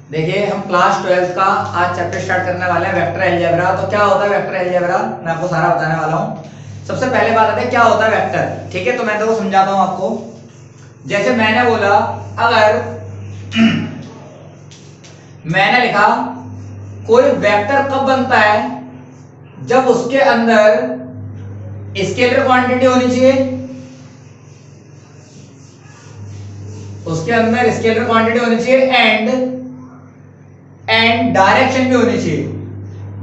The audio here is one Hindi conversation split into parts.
देखिए हम क्लास 12 का आज चैप्टर स्टार्ट करने वाले हैं वेक्टर अलजेब्रा। तो क्या होता है वेक्टर अलजेब्रा, मैं आपको सारा बताने वाला हूँ। सबसे पहले बात आती है क्या होता है वेक्टर। ठीक है, तो मैं तो समझाता हूँ आपको। जैसे मैंने बोला, अगर मैंने लिखा कोई वेक्टर कब बनता है, जब उसके अंदर स्केलर क्वांटिटी होनी चाहिए, उसके अंदर स्केलर क्वांटिटी होनी चाहिए एंड डायरेक्शन भी होनी चाहिए।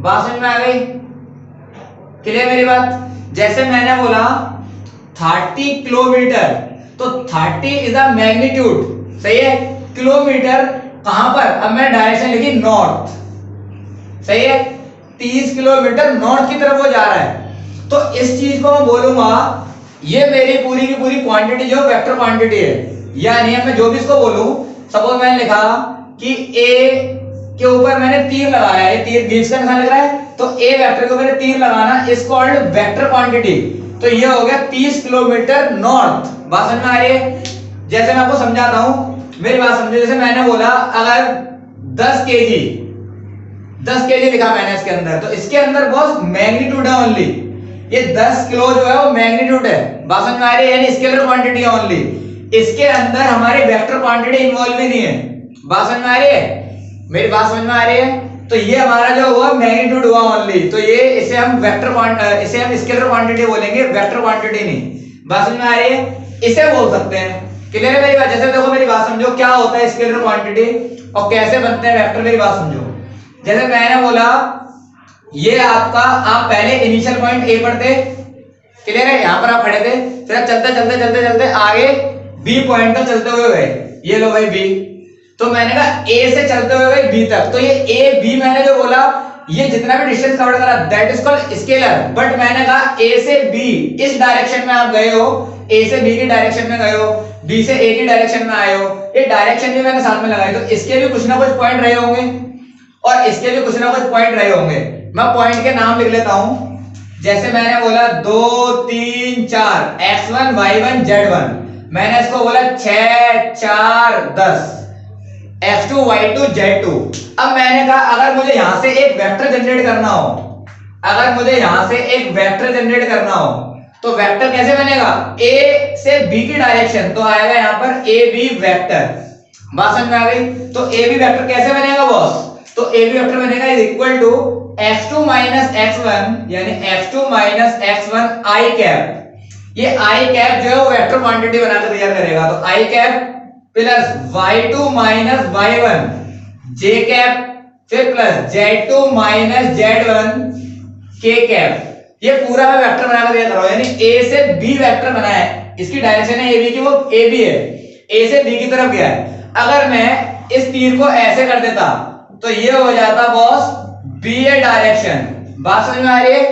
बात समझ में आ गई? क्लियर मेरी बात? जैसे मैंने बोला 30 किलोमीटर, तो 30 इज अ मैग्नीट्यूड, सही है। किलोमीटर कहां पर, अब मैं डायरेक्शन लिखी नॉर्थ, सही है। 30 किलोमीटर नॉर्थ की तरफ वो जा रहा है, तो इस चीज को मैं बोलूंगा ये मेरी पूरी की पूरी क्वांटिटी जो वेक्टर क्वांटिटी है। यानी मैं जो भी इसको बोलूं, सपोज मैंने लिखा कि ए के ऊपर मैंने तीर लगाया, ये तीर बीच का निशान लग रहा है, तो ए वेक्टर के ऊपर तीर लगाना इज कॉल्ड वेक्टर क्वांटिटी। तो ये हो गया 30 किलोमीटर नॉर्थ। बात समझ में आ रही है? जैसे मैं आपको समझाता हूं, मेरी बात समझो। जैसे मैंने बोला अगर 10 केजी लिखा मैंने इसके अंदर, तो इसके अंदर बहुत मैग्नीट्यूड है ओनली। ये 10 किलो जो है वो मैग्नीट्यूड है। बात समझ में आ रही है? यानी स्केलर क्वांटिटी है ओनली। इसके अंदर हमारी वेक्टर क्वांटिटी इन्वॉल्व ही नहीं है। बात समझ में आ रही है? मेरी बात समझ में आ रही है? तो ये हमारा जो हुआ मैग्नीट्यूड हुआ ओनली, तो ये इसे हम इसे हम स्केलर क्वांटिटी बोलेंगे, वेक्टर क्वांटिटी नहीं। बात समझ में आ रही है? इसे बोल सकते हैं। क्लियर है मेरी बात? जैसे देखो मेरी बात समझो, क्या होता है स्केलर क्वांटिटी और कैसे बनते हैं वेक्टर, मेरी बात समझो। जैसे मैंने बोला ये आपका, आप पहले इनिशियल पॉइंट ए पर थे, क्लियर है, यहां पर आप खड़े थे, फिर आप चलते चलते चलते चलते आगे बी पॉइंट तक चलते हुए गए। ये लो भाई बी, तो मैंने कहा ए से चलते हुए गए बी तक, तो ये ए बी मैंने जो बोला, ये जितना भी डिस्टेंस कवर करा that is called scalar. But मैंने कहा ए से बी इस डायरेक्शन में आप गए हो, ए से बी की डायरेक्शन में गए हो, बी से ए की डायरेक्शन में आए हो, ये डायरेक्शन भी मैंने साथ में लगाई, तो इसके भी कुछ ना कुछ पॉइंट रहे होंगे और इसके भी कुछ ना कुछ पॉइंट रहे होंगे। मैं पॉइंट के नाम लिख लेता हूं। जैसे मैंने बोला 2 3 4 x1 y1 z1, मैंने इसको बोला 6 4 10 x2 y2 z2। अब मैंने कहा अगर मुझे यहां से एक वेक्टर जनरेट करना हो, अगर मुझे यहां से एक वेक्टर जनरेट करना हो, तो वेक्टर कैसे बनेगा? a से b की डायरेक्शन, तो आएगा यहां पर ए बी वेक्टर। बात समझ में आ गई? तो ए बी वेक्टर कैसे बनेगा बॉस? तो ए बी वेक्टर बनेगा is equal to x2 minus x1, यानी x2 minus x1 i cap. ये i कैप जो है वो वेक्टर क्वांटिटी बनाकर तैयार करेगा, तो i cap plus y2 minus y1 j cap, फिर plus z2 minus z1 k cap. ये पूरा मैं वेक्टर बनाकर तैयार कर रहा हूं, यानी a से b वेक्टर बना है, इसकी डायरेक्शन है ab की, वो ab है, a से b की तरफ गया है। अगर मैं इस तीर को ऐसे कर देता तो ये हो जाता बॉस b ए डायरेक्शन। बात समझ में आ रही है?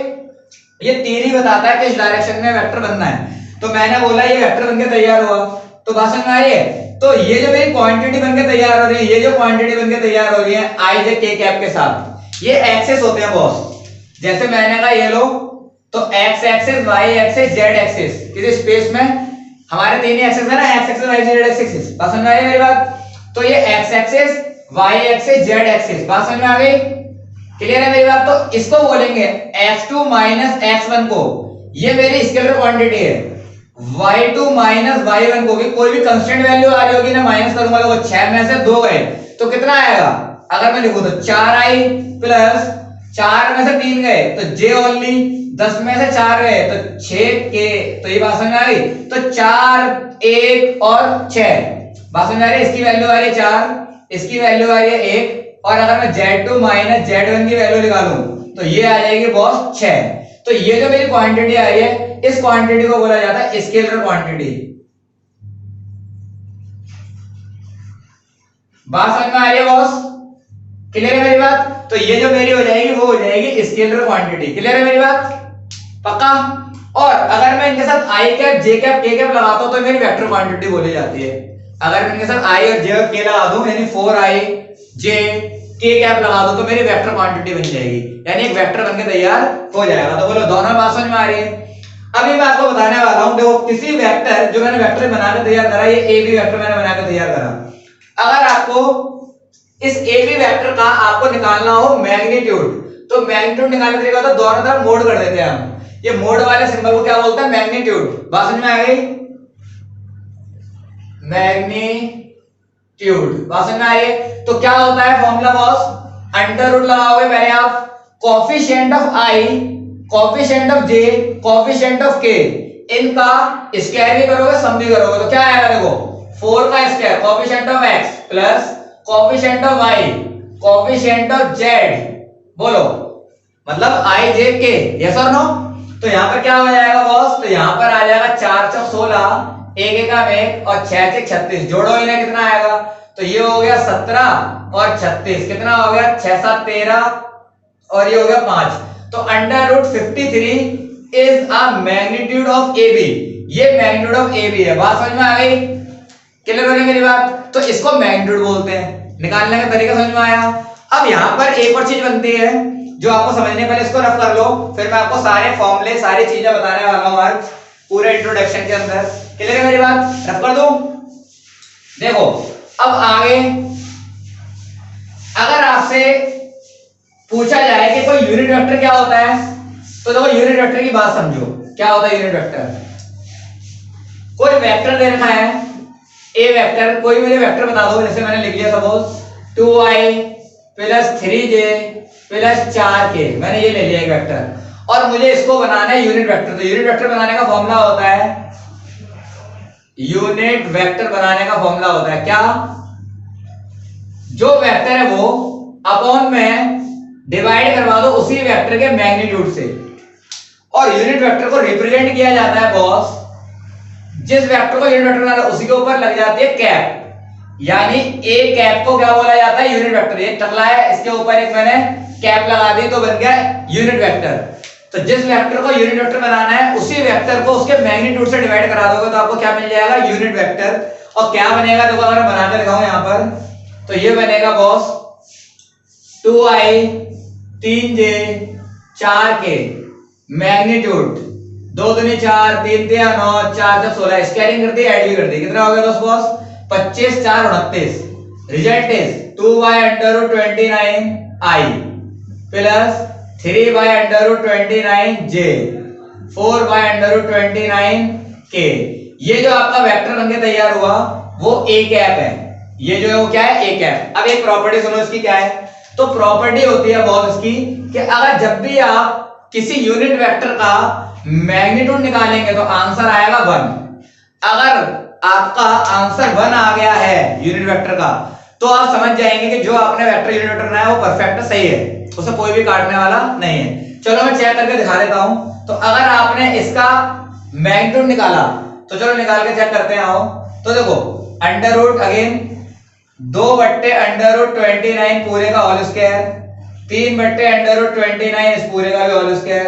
ये तीर ही बताता है किस डायरेक्शन में वेक्टर बनना है। तो मैंने बोला ये वेक्टर बनके तैयार हुआ, तो बात समझ में आ रही है? तो ये जो मेरी क्वांटिटी बनके तैयार हो रही है, ये जो क्वांटिटी बनके तैयार हो रही है i जे k कैप के साथ, ये एक्सेस होते हैं बॉस। जैसे मैंने कहा ये लो, तो x axis, y axis, z axis, किसी स्पेस में हमारे तीन ही एक्सिस है ना, x axis, y axis, z axis. बात समझ में आ रही है मेरी बात? तो ये x axis, y axis, z axis. बात समझ में आ गई? क्लियर है मेरी बात? तो इसको बोलेंगे x2 माइनस x1 को, ये मेरी स्केलर क्वांटिटी है। y2 माइनस y1 को भी कोई भी कांस्टेंट वैल्यू आ रही होगी ना, माइनस करूंगा तो 6 में से 2 गए, तो कितना आएगा? अगर मैं लिखूं तो 4i प्लस 4 में से 3 गए तो j ओनली, 10 में से 4 गए तो 6k। तो ये बात समझ में आ गई? तो 4 1 और 6। बात समझ आ रही है? इसकी वैल्यू आ रही है 4, इसकी वैल्यू आ रही है 1, और अगर मैं z2 माइनस z1 की वैल्यू निकालूं तो ये आ जाएगी बॉस 6। तो ये जो मेरी क्वांटिटी आ रही है, इस क्वांटिटी को बोला जाता है स्केलर क्वांटिटी। बात समझ में आ रही है बॉस? क्लियर है मेरी बात? तो ये जो मेरी हो जाएगी वो हो जाएगी स्केलर क्वांटिटी। क्लियर है मेरी बात? पक्का? और अगर मैं इनके साथ i cap, j cap, k cap लगाता हूं तो मेरी वेक्टर क्वांटिटी बोली जाती है। अगर मैं इनके साथ i और j और k लगा दूं, यानी 4i j k कैप लगा दो, तो मेरी वेक्टर क्वांटिटी बन जाएगी, यानी एक वेक्टर बनके तैयार हो जाएगा। तो बोलो दोनों बात समझ में आ रही है? अभी मैं आपको बताने वाला हूं, देखो किसी वेक्टर जो मैंने वेक्टर बनाकर तैयार करा, ये ए बी वेक्टर मैंने बनाकर तैयार करा। अगर आपको इस ए बी वेक्टर का आपको निकालना हो मैग्नीट्यूड, तो मैग्नीट्यूड निकालने का तरीका होता है दोनों तरफ मोड कर देते हैं हम। ये मोड वाले सिंबल को क्या बोलते हैं? मैग्नीट्यूड। बात समझ में आ गई? मैग्नीट्यूड बात समझ में आ रही है? तो क्या होता है फॉर्मूला बॉस? अंडर रूट लगाओगे पहले आप, coefficient of I, coefficient of J, coefficient of के, इनका स्क्वायर भी करोगे सम भी करोगे तो क्या आएगा? देखो 4 का square coefficient of x plus coefficient of y coefficient of z, बोलो मतलब i j k, यस और नो? तो यहां पर क्या हो जाएगा बॉस? तो यहां पर आ जाएगा 4 चौक 16, एक एकम एक और 6 छक 36, जोड़ो इन्हें कितना आएगा? तो ये हो गया 17 और 36, कितना हो गया? 6 7 13 और ये हो गया 5। तो under root 53 is a magnitude of A B, ये मैग्नीट्यूड ऑफ ए बी है। बात समझ में आ गई? क्लियर हो रही मेरी बात? तो इसको मैग्नीट्यूड बोलते हैं। निकालने का तरीका समझ में आया? अब यहाँ पर एक और चीज बनती है जो आपको समझने, पहले इसको रफ कर लो, फिर मैं आपको सारे फॉर्मूले सारी चीजें बताने वाला हूँ आज पूरे इंट्रोडक्शन के अंदर। क्लियर है मेरी बात? रफ कर दो। देखो अब आगे अगर आपसे पूछा जाए कि कोई यूनिट वेक्टर क्या होता है, तो देखो यूनिट वेक्टर की बात समझो। क्या होता है यूनिट वेक्टर? कोई वेक्टर दे रखा है, ए वेक्टर, कोई मुझे वेक्टर बता दो, जैसे मैंने लिख लिया suppose 2i plus 3j plus 4k, मैंने ये ले लिया एक वेक्टर और मुझे इसको बनाना है यूनिट वेक्टर। तो यूनिट वेक्टर बनाने का फॉर्मूला होता है, यूनिट वेक्टर बनाने का फॉर्मूला होता है क्या? जो वेक्टर है वो अपॉन में डिवाइड करवा दो उसी वेक्टर के मैग्नीट्यूड से, और यूनिट वेक्टर को रिप्रेजेंट किया जाता है बॉस, जिस वेक्टर को यूनिट वेक्टर बनाना उसी के ऊपर लग जाती है कैप, यानी ए कैप को क्या बोला जाता है? Unit vector. ये टकला है, इसके ऊपर एक मैंने कैप लगा दी तो बन गया यूनिट वेक्टर। तो जिस वेक्टर को यूनिट वेक्टर बनाना है उसी वेक्टर को उसके मैग्नीट्यूड से डिवाइड करा दोगे तो आपको क्या मिल जाएगा? Unit vector. और क्या बनेगा देखो, अगर बना के दिखाऊं यहां पर, तो ये बनेगा boss 2i 3j 4k magnitude 2 दूनी 4 3 3 9 4 16, स्क्वायरिंग कर दी, ऐड भी कर दी, कितना हो गया दोस्त boss? 25 4 29। Result is 2y under root 29i plus 3y under root 29j 4y under root 29k। ये जो आपका वेक्टर बन के तैयार हुआ वो a कैप है, ये जो है वो क्या है? a cap. अब एक प्रॉपर्टी सुनो इसकी क्या है? तो प्रॉपर्टी होती है बॉस इसकी कि अगर जब भी आप किसी यूनिट वेक्टर का मैग्नीट्यूड निकालेंगे तो आंसर आएगा 1। अगर आपका आंसर 1 आ गया है यूनिट वेक्टर का तो आप समझ जाएंगे कि जो आपने वेक्टर यूनिट वेक्टर बनाया वो परफेक्ट सही है, उसे कोई भी काटने वाला नहीं है। चलो मैं चेक करके दिखा देता हूं। तो अगर आपने इसका मैग्नीट्यूड निकाला तो चलो निकाल के चेक करते हैं। आओ तो देखो अंडर रूट अगेन 2 बट्टे अंडर रूट 29 पूरे का होल स्क्वायर, 3 बट्टे अंडर रूट 29 इस पूरे का भी होल स्क्वायर,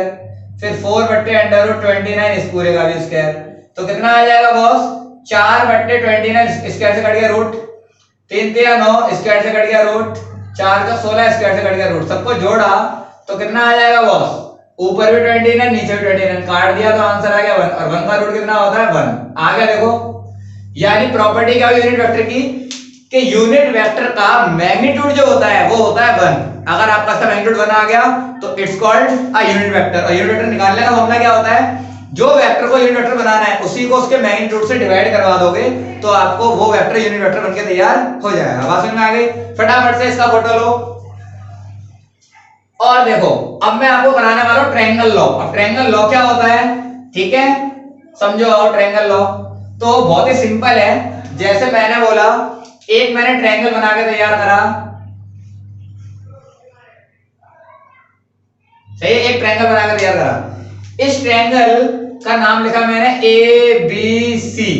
फिर 4 बट्टे अंडर रूट 29 इस पूरे का भी स्क्वायर। तो कितना आ जाएगा बॉस? 4 बट्टे 29 स्क्वायर से कट गया रूट, 3 3 9 स्क्वायर से कट गया रूट, 4 का 16 स्क्वायर से कट गया रूट। सबको जोड़ा तो कितना आ जाएगा बॉस? ऊपर भी 29 नीचे भी 29, काट दिया तो आंसर आ गया 1, और 1 का रूट कितना होता है? 1 आ गया। देखो यानी प्रॉपर्टी क्या है यूनिट वेक्टर की कि यूनिट वेक्टर का मैग्नीट्यूड जो होता है वो होता है 1। अगर आपका इसका मैग्नीट्यूड 1 आ गया तो it's called a unit vector. और यूनिट वेक्टर निकालने का फॉर्मूला क्या होता है? जो वेक्टर को यूनिट वेक्टर बनाना है उसी को उसके मैग्नीट्यूड से डिवाइड करवा दोगे तो आपको वो वेक्टर यूनिट वेक्टर बनके तैयार हो जाएगा। बात समझ में आ गई? फटाफट से इसका फोटो लो और देखो अब मैं आपको बनाने वाला हूं ट्रायंगल लॉ। अब ट्रायंगल लॉ क्या होता है? ठीक है समझो। और ट्रायंगल लॉ तो बहुत ही सिंपल है। जैसे मैंने बोला एक मैंने ट्रायंगल बना के तैयार करा, सही है, एक ट्रायंगल बना के तैयार करा। इस ट्रायंगल का नाम लिखा मैंने ए बी सी।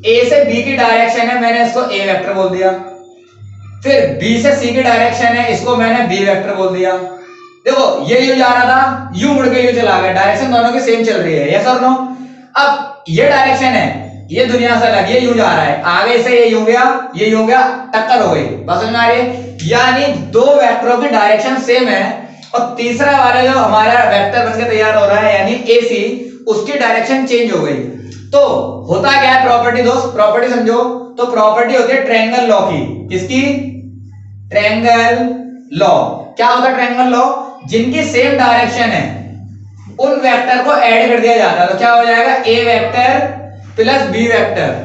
ए से बी की डायरेक्शन है, मैंने इसको ए वेक्टर बोल दिया। फिर बी से सी की डायरेक्शन है, इसको मैंने बी वेक्टर बोल दिया। देखो ये यूं जा रहा था, यूं मुड़ के यूं चला गया, डायरेक्शन दोनों की सेम चल रही है, यस और नो? अब ये डायरेक्शन है, ये दुनिया से अलग, ये यूं जा रहा है, आगे से ये यूं गया, ये यूं गया, टक्कर हो गई। बस समझ में आ रही है? यानी दो वेक्टरों की डायरेक्शन सेम है और तीसरा वाला जो हमारा वेक्टर बनके तैयार हो रहा है यानी ए सी, उसकी डायरेक्शन चेंज हो गई। तो होता क्या है प्रॉपर्टी दोस्त? प्रॉपर्टी समझो। तो प्रॉपर्टी होती है ट्रायंगल लॉ की, किसकी? Triangle law. क्या होता है ट्रायंगल लॉ? जिनकी सेम डायरेक्शन है उन वेक्टर को ऐड कर दिया जाता है, तो क्या हो जाएगा A vector plus B vector.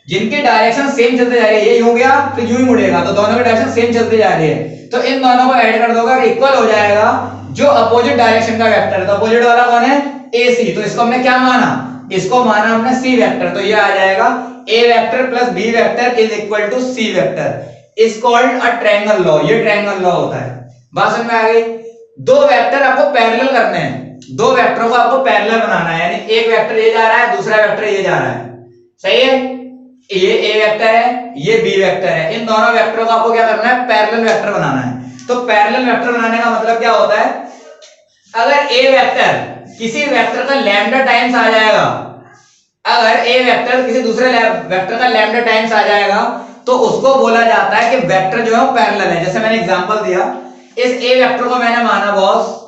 जिनकी डायरेक्शन सेम चलते जा रही है, ये यूं गया फिर यूं ही मुड़ेगा, तो दोनों की डायरेक्शन सेम चलती जा रही है, तो इन दोनों को ऐड कर दोगे और इक्वल हो जाएगा जो अपोजिट डायरेक्शन का वेक्टर है। तो अपोजिट वाला कौन है? ए सी। तो इसको हमने क्या माना? इसको माना हमने सी वेक्टर। तो ये आ जाएगा A vector plus B vector is equal to C vector is called a triangle law. ये ट्रायंगल लॉ होता है। बात समझ में आ गई? दो वेक्टर आपको पैरेलल करने हैं, दो वेक्टरों को आपको पैरेलल बनाना है, यानी एक वेक्टर ये जा रहा है, दूसरा वेक्टर ये जा रहा है, सही है? ये ए वेक्टर है, ये बी वेक्टर है, इन दोनों वेक्टरों को आपको क्या करना है? पैरेलल वेक्टर बनाना है। तो पैरेलल वेक्टर बनाने का मतलब क्या होता है? अगर ए वेक्टर किसी वेक्टर का लैम्डा टाइम्स आ जाएगा, अगर ए वेक्टर किसी दूसरे वेक्टर का लैम्डा टाइम्स आ जाएगा, तो उसको बोला जाता है कि वेक्टर जो है पैरेलल है। जैसे मैंने एग्जांपल दिया, इस ए वेक्टर को मैंने माना boss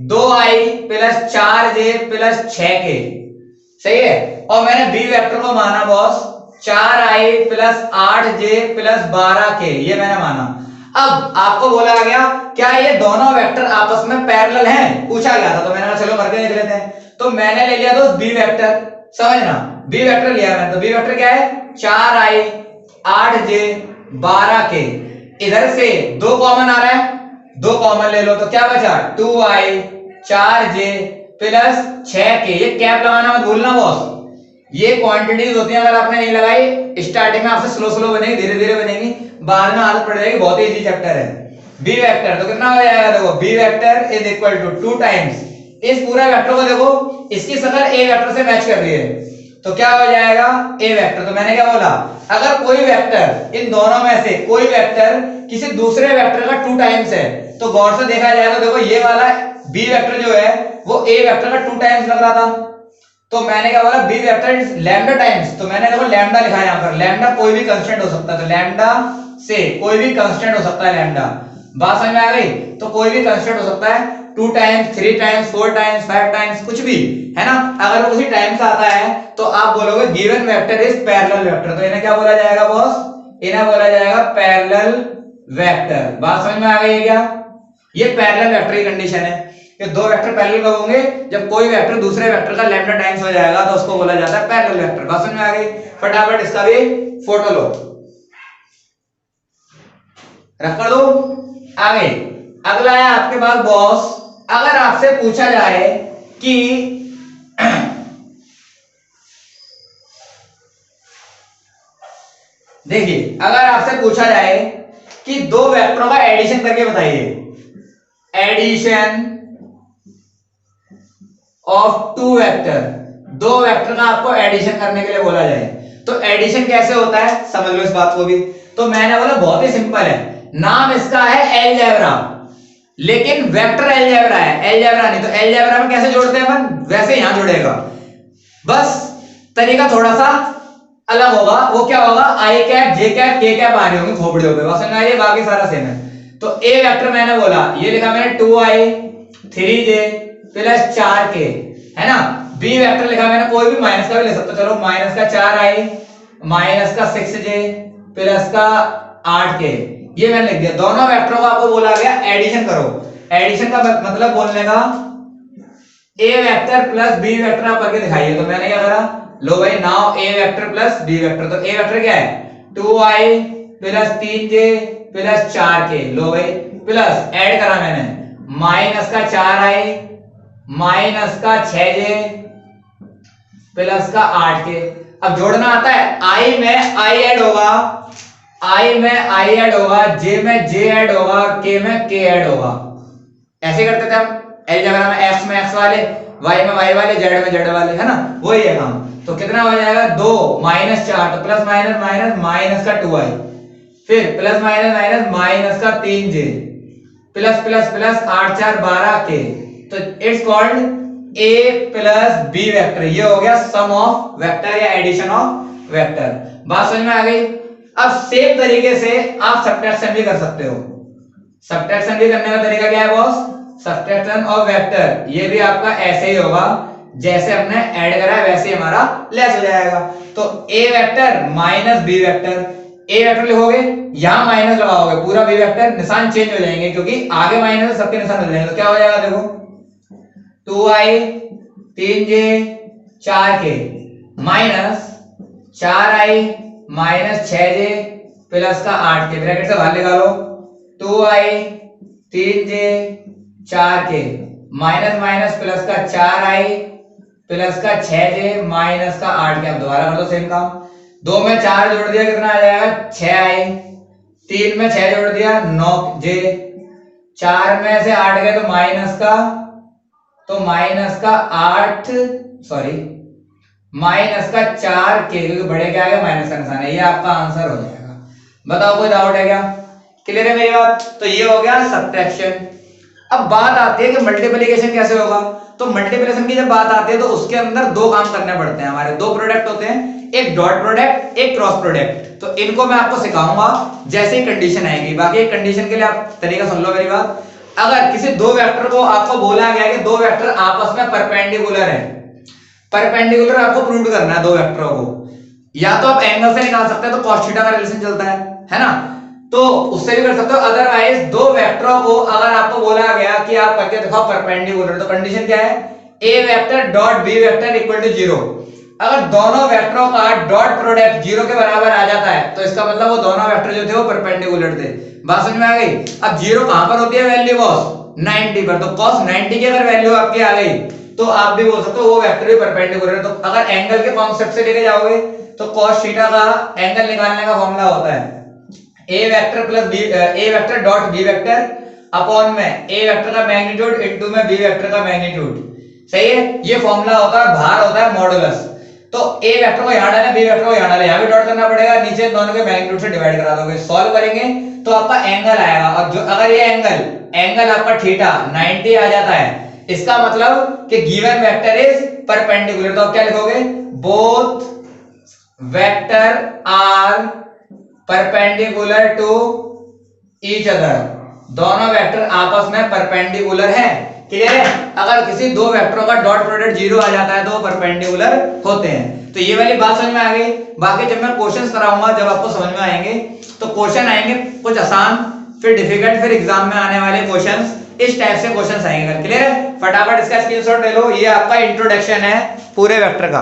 2i plus 4j plus 6k, सही है? और मैंने बी वेक्टर को माना boss 4i plus 8j plus 12k, ये मैंने माना। अब आपको बोला गया क्या ये दोनों वेक्टर आपस में पैरेलल हैं? पूछा गया था, तो मैंने कहा चलो करके देख लेते हैं। तो मैंने ले लिया दोस्त बी वेक्टर, समझना, बी वेक्टर लिया मैंने। तो बी वेक्टर क्या है? 4i 8j 12k। इधर से दो कॉमन आ रहा है, दो कॉमन ले लो, तो क्या बचा? 2i 4j plus 6k। ये कैप लगाना मत भूलना बॉस, ये क्वांटिटीज होती हैं, अगर आपने नहीं लगाई स्टार्टिंग में आपसे स्लो स्लो बनेगी, धीरे धीरे बनेगी, बाद में आदत पड़ जाएगी। बहुत ही इजी चैप्टर है बी वेक्टर। तो कितना हो जाएगा? देखो B vector is equal to 2 times इस पूरे वेक्टर को, देखो इसकी शक्ल ए वेक्टर से मैच कर रही है, तो क्या हो जाएगा? A vector. तो मैंने क्या बोला? अगर कोई वेक्टर इन दोनों में से कोई वेक्टर किसी दूसरे वेक्टर का 2 टाइम्स है, तो गौर से देखा जाए तो देखो ये वाला बी वेक्टर जो है वो ए वेक्टर का 2 टाइम्स लग रहा था, तो मैंने क्या बोला? B vector is lambda times. तो मैंने देखो लैम्डा लिखा है यहाँ पर, लैम्डा कोई भी कांस्टेंट हो सकता है, तो लैम्डा से कोई भी कांस्टेंट हो सकता है लैम्डा। बात समझ में आ गई? तो कोई भी कांस्टेंट हो सकता है, 2 टाइम्स 3 टाइम्स 4 टाइम्स 5 टाइम्स, कुछ भी है ना। अगर वो उसी टाइम्स आता है तो आप बोलोगे given vector is parallel vector. तो इन्हें क्या बोला जाएगा बॉस? इन्हें बोला जाएगा पैरेलल वेक्टर। बात समझ में आ गई है क्या? ये पैरेलल वेक्टर की कंडीशन है कि दो वेक्टर पैरेलल कब होंगे? जब कोई वेक्टर दूसरे वेक्टर का लैम्डा टाइम्स हो जाएगा, तो उसको बोला जाता है पैरेलल वेक्टर। बात समझ में आ गई? फटाफट इसका भी फोटो लो, रख कर दो। आगे अगला है आपके पास बॉस, अगर आपसे पूछा जाए कि देखिए, अगर आपसे पूछा जाए कि दो वेक्टरों का एडिशन करके बताइए, एडिशन ऑफ 2 वेक्टर, दो वेक्टर का आपको एडिशन करने के लिए बोला जाए, तो एडिशन कैसे होता है समझ लो इस बात को भी। तो मैंने बोला बहुत ही सिंपल है, नाम इसका है अलजेब्रा, लेकिन वेक्टर अलजेब्रा है, अलजेब्रा नहीं। तो अलजेब्रा में कैसे जोड़ते हैं अपन? वैसे यहां जुड़ेगा, बस तरीका थोड़ा सा अलग होगा। वो क्या होगा? आई कैप जे कैप के कैप आ रही होंगी खोपड़ियों पे, बस समझ आइए, बाकी सारा सेम है। तो ए वेक्टर मैंने बोला, ये लिखा मैंने 2i 3j प्लस 4k, है ना। बी वेक्टर लिखा मैंने, कोई भी माइनस का भी ले सकते हो, चलो माइनस का 4i माइनस का 6j प्लस का 8k, ये मैंने लिख दिया। दोनों वेक्टरों को आपको बोला गया एडिशन करो। एडिशन का मतलब बोलने का ए वेक्टर प्लस बी वेक्टर आप करके दिखाइए। तो मैंने क्या करा? लो भाई, नाउ ए वेक्टर प्लस बी वेक्टर। तो ए वेक्टर क्या है? 2i plus 3j plus 4k। लो भाई, प्लस ऐड करा मैंने, माइनस का 4i माइनस का 6j प्लस का 8k। अब जोड़ना आता है, i में i ऐड होगा, i में i ऐड होगा, j में j ऐड होगा, k में k ऐड होगा। ऐसे करते थे हम अलजेब्रा में, x में x वाले, y में y वाले, z में z वाले, है ना, वही है काम। तो कितना हो जाएगा? 2 माइनस 4, तो प्लस माइनस माइनस माइनस का 2i, फिर प्लस माइनस माइनस माइनस का 3j plus plus plus 8 4 12k। तो it's called A plus B vector. ये हो गया सम ऑफ वेक्टर या एडिशन ऑफ वेक्टर। बात समझ में आ गई? अब सेम तरीके से आप सब्ट्रैक्शन भी कर सकते हो। सब्ट्रैक्शन भी करने का तरीका क्या है बॉस? सब्ट्रैक्शन ऑफ वेक्टर, ये भी आपका ऐसे ही होगा, जैसे हमने ऐड करा है वैसे ही हमारा लेस हो जाएगा। तो ए वेक्टर माइनस बी वेक्टर, ए वेक्टर लिखोगे, यहां माइनस लगाओगे, पूरा बी वेक्टर निशान चेंज हो जाएंगे क्योंकि आगे माइनस है, सबके निशान हो जाएंगे। तो क्या हो जाएगा देखो, 2i 3j 4k minus 4i minus 6j plus का 8k, ब्रैकेट से बाहर निकालो, 2i 3j 4k minus minus plus का 4i प्लस का 6j माइनस का 8k। अब दोबारा कर दो सेम काम, 2 में 4 जोड़ दिया कितना आ जाएगा 6i, 3 में 6 जोड़ दिया 9j, 4 में से 8 गए तो माइनस का 8 सॉरी माइनस का 4k, क्योंकि बड़े क्या है माइनस का निशान है। ये आपका आंसर हो जाएगा। बताओ कोई डाउट है क्या? क्लियर है मेरी बात? तो ये हो गया सब्ट्रैक्शन। अब बात आती है कि मल्टीप्लिकेशन कैसे होगा। तो मल्टीप्लिकेशन की जब बात आती है तो उसके अंदर दो काम करने पड़ते हैं हमारे, दो प्रोडक्ट होते हैं, एक डॉट प्रोडक्ट एक क्रॉस प्रोडक्ट। तो इनको मैं आपको सिखाऊंगा जैसे ही कंडीशन आएगी। बाकी एक कंडीशन के लिए आप तरीका सुन लो मेरी बात। अगर किसी दो वेक्टर को आपको बोला गया कि दो वेक्टर आपस में परपेंडिकुलर है, परपेंडिकुलर आपको प्रूव करना है दो वेक्टरों को, या तो आप एंगल से निकाल सकते हैं, तो cos थीटा का रिलेशन चलता है ना, तो उससे भी कर सकते हो। अदरवाइज दो वेक्टरों को अगर आपको बोला गया कि आप करके दिखाओ परपेंडिकुलर, तो कंडीशन क्या है, A vector dot B vector equal to 0। अगर दोनों वेक्टरों का डॉट प्रोडक्ट 0 के बराबर आ जाता है तो इसका मतलब वो दोनों वेक्टर जो थे वो परपेंडिकुलर थे। बात समझ में आ गई? अब 0 कहां पर होती है वैल्यू cos 90 पर, तो cos 90 की अगर वैल्यू आपकी आ गई तो आप भी बोल सकते हो वो वेक्टर भी परपेंडिकुलर है। तो अगर एंगल के कॉन्सेप्ट से लेके जाओगे तो cos थीटा का एंगल निकालने का फॉर्मूला होता है a vector plus b, a vector dot b vector upon में a वेक्टर का मैग्नीट्यूड इनटू में b वेक्टर का मैग्नीट्यूड। सही है? ये फॉर्मूला होता है, भार होता है मॉडुलस। तो a वेक्टर को यहां डालें, b वेक्टर को यहां डालें, यहां भी डॉट करना पड़ेगा, नीचे दोनों के मैग्नीट्यूड से डिवाइड करा दोगे, सॉल्व करेंगे तो आपका एंगल आएगा। और जो अगर ये एंगल आपका थीटा 90 आ जाता है, इसका मतलब कि गिवन वेक्टर इज परपेंडिकुलर। तो आप क्या लिखोगे, both vector are perpendicular to each other, दोनों वेक्टर आपस में परपेंडिकुलर हैं। क्लियर है? अगर किसी दो वेक्टरों का डॉट प्रोडक्ट 0 आ जाता है तो वो परपेंडिकुलर होते हैं। तो ये वाली बात समझ में आ गई। बाकी जब मैं क्वेश्चंस कराऊंगा जब आपको समझ में आएंगे, तो क्वेश्चन आएंगे कुछ आसान, फिर डिफिकल्ट, फिर एग्जाम में आने वाले क्वेश्चंस, इस टाइप से क्वेश्चंस आएंगे। क्लियर है? फटाफट इसका स्क्रीनशॉट ले लो। ये आपका इंट्रोडक्शन है पूरे वेक्टर का।